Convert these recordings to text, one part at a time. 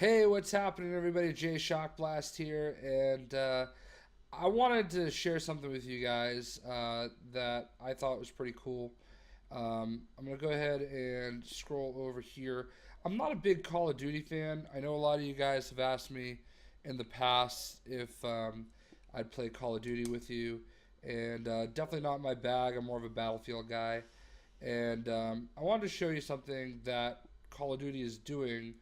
Hey, what's happening, everybody? Jay Shockblast here, and I wanted to share something with you guys that I thought was pretty cool. I'm gonna go ahead and scroll over here. I'm not a big Call of Duty fan. I know a lot of you guys have asked me in the past if I'd play Call of Duty with you, and definitely not my bag. I'm more of a Battlefield guy, and I wanted to show you something that Call of Duty is doing.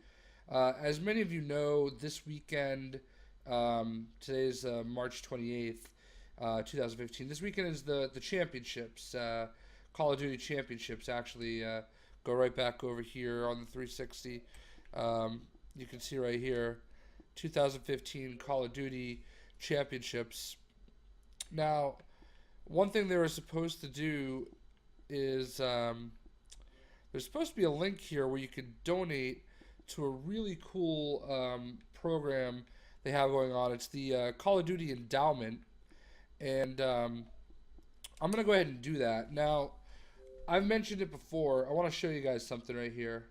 As many of you know, this weekend, today's March 28th, 2015. This weekend is the championships. Call of Duty championships actually go right back over here on the 360. You can see right here, 2015 Call of Duty championships. Now, one thing they were supposed to do is there's supposed to be a link here where you could donate to a really cool program they have going on. It's the Call of Duty Endowment, and I'm gonna go ahead and do that. Now, I've mentioned it before. I want to show you guys something right here.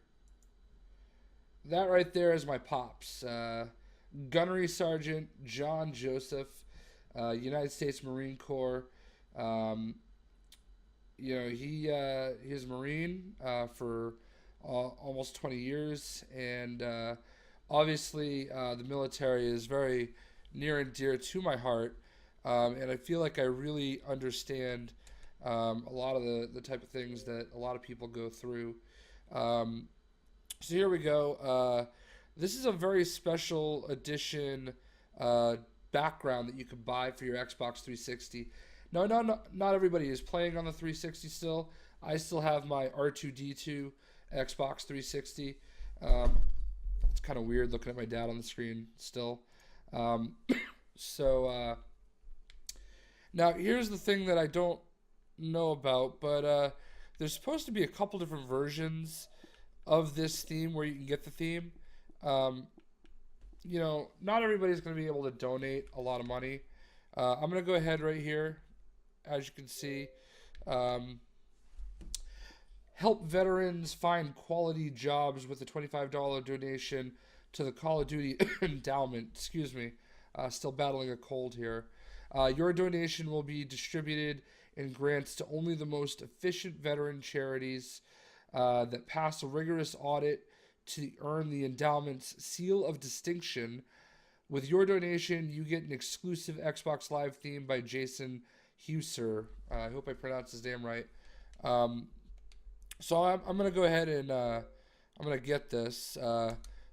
That right there is my pops, Gunnery Sergeant John Joseph, United States Marine Corps. Um, he was a Marine for almost 20 years, and obviously the military is very near and dear to my heart, and I feel like I really understand a lot of the type of things that a lot of people go through. Um, so here we go. This is a very special edition uh, background that you can buy for your Xbox 360. No, no, no, not everybody is playing on the 360 still. I still have my R2D2 Xbox 360. Um, it's kind of weird looking at my dad on the screen still. Um, so now here's the thing that I don't know about, but there's supposed to be a couple different versions of this theme where you can get the theme. Um, not everybody's going to be able to donate a lot of money. I'm going to go ahead right here, as you can see. Um, Help veterans find quality jobs with a $25 donation to the Call of Duty Endowment. Excuse me, still battling a cold here. Your donation will be distributed in grants to only the most efficient veteran charities that pass a rigorous audit to earn the endowment's seal of distinction. With your donation, you get an exclusive Xbox Live theme by Jason Huser. I hope I pronounced his name right. Um, so I'm gonna go ahead and I'm gonna get this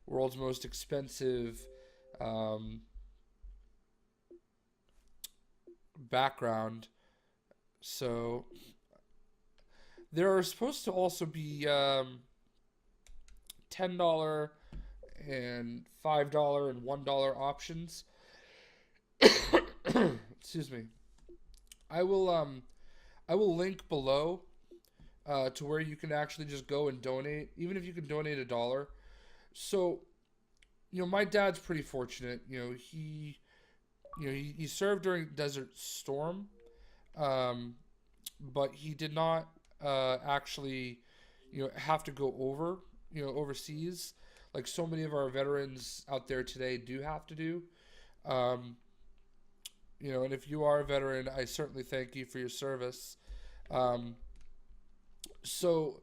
world's most expensive um, background. So there are supposed to also be $10 and $5 and $1 options. Excuse me. I will I will link below to where you can actually just go and donate, even if you can donate $1. So my dad's pretty fortunate. He served during Desert Storm, um, but he did not actually have to go overseas like so many of our veterans out there today do have to do. Um, and if you are a veteran, I certainly thank you for your service. Um, so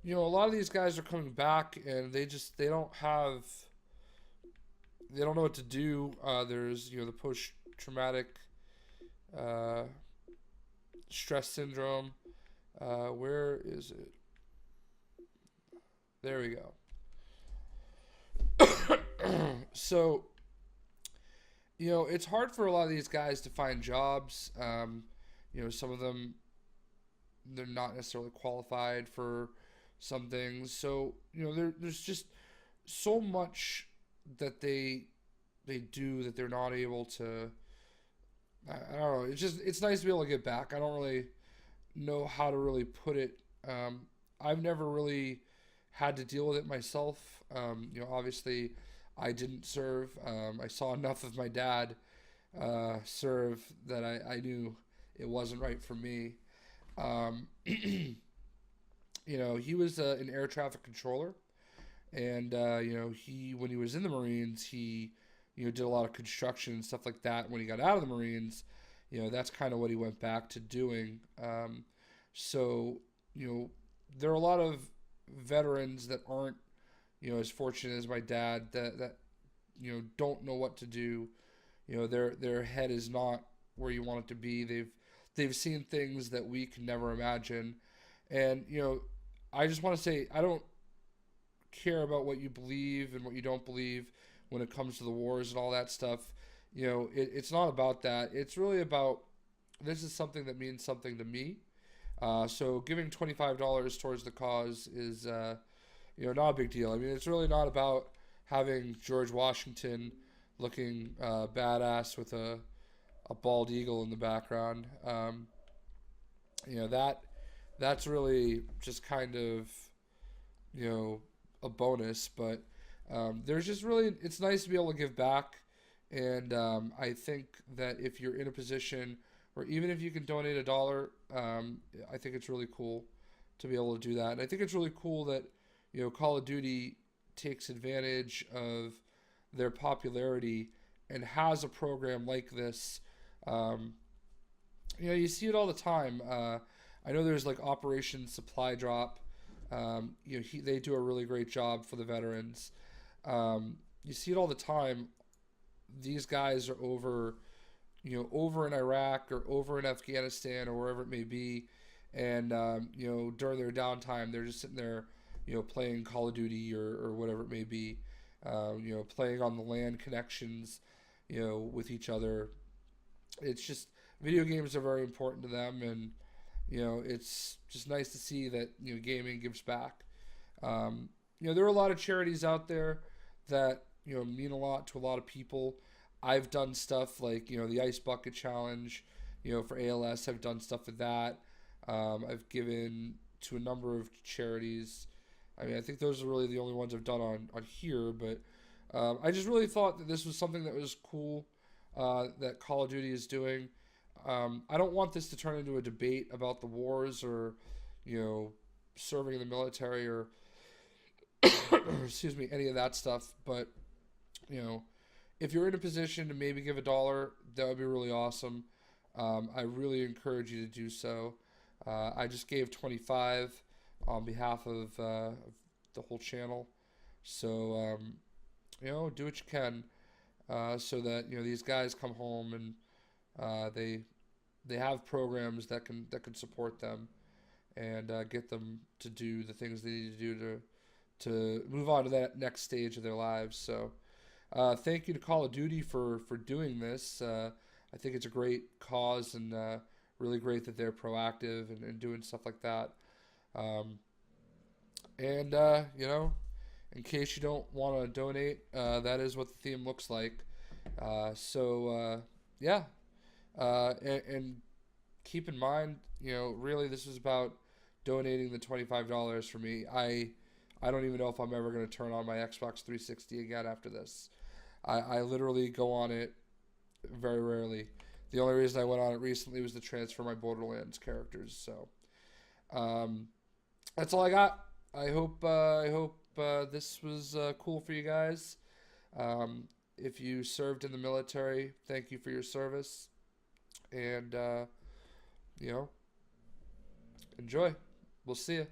a lot of these guys are coming back and they don't know what to do. There's the post traumatic uh, stress syndrome. Where is it? There we go. So it's hard for a lot of these guys to find jobs. Some of them, they're not necessarily qualified for some things. So there's just so much that they do that they're not able to. I don't know. It's nice to be able to get back. I don't really know how to really put it. I've never really had to deal with it myself. Obviously, I didn't serve. I saw enough of my dad serve that I knew it wasn't right for me. Um, he was an air traffic controller, And he when he was in the Marines, he did a lot of construction and stuff like that. When he got out of the Marines, that's kind of what he went back to doing. So there are a lot of veterans that aren't as fortunate as my dad that don't know what to do. Their head is not where you want it to be. They've seen things that we can never imagine, and I just want to say I don't care about what you believe and what you don't believe when it comes to the wars and all that stuff. It's not about that. It's really about this is something that means something to me. So giving $25 towards the cause is not a big deal. I mean, it's really not about having George Washington looking badass with a bald eagle in the background. That's really just kind of you know a bonus, but there's just really it's nice to be able to give back, and I think that if you're in a position or even if you can donate $1, I think it's really cool to be able to do that. And I think it's really cool that Call of Duty takes advantage of their popularity and has a program like this. Um, you see it all the time. I know there's like Operation Supply Drop. They do a really great job for the veterans. You see it all the time. These guys are over in Iraq or over in Afghanistan or wherever it may be, and during their downtime, they're just sitting there, playing Call of Duty or whatever it may be, playing on the LAN connections, with each other. It's just video games are very important to them, and it's just nice to see that gaming gives back. There are a lot of charities out there that mean a lot to a lot of people. I've done stuff like the Ice Bucket Challenge, for ALS. I've done stuff with that. I've given to a number of charities. I mean, I think those are really the only ones I've done on here. But I just really thought that this was something that was cool that Call of Duty is doing. I don't want this to turn into a debate about the wars or serving in the military or excuse me, any of that stuff. But if you're in a position to maybe give $1, that would be really awesome. I really encourage you to do so. I just gave 25 on behalf of the whole channel. So do what you can so that these guys come home and they have programs that can support them and get them to do the things they need to do to move on to that next stage of their lives. So thank you to Call of Duty for doing this. I think it's a great cause and really great that they're proactive and doing stuff like that. And in case you don't want to donate, that is what the theme looks like. Yeah. And keep in mind, really this is about donating the $25 for me. I don't even know if I'm ever going to turn on my Xbox 360 again after this. I literally go on it very rarely. The only reason I went on it recently was to transfer my Borderlands characters. So that's all I got. I hope this was cool for you guys. If you served in the military, thank you for your service, and enjoy. We'll see you.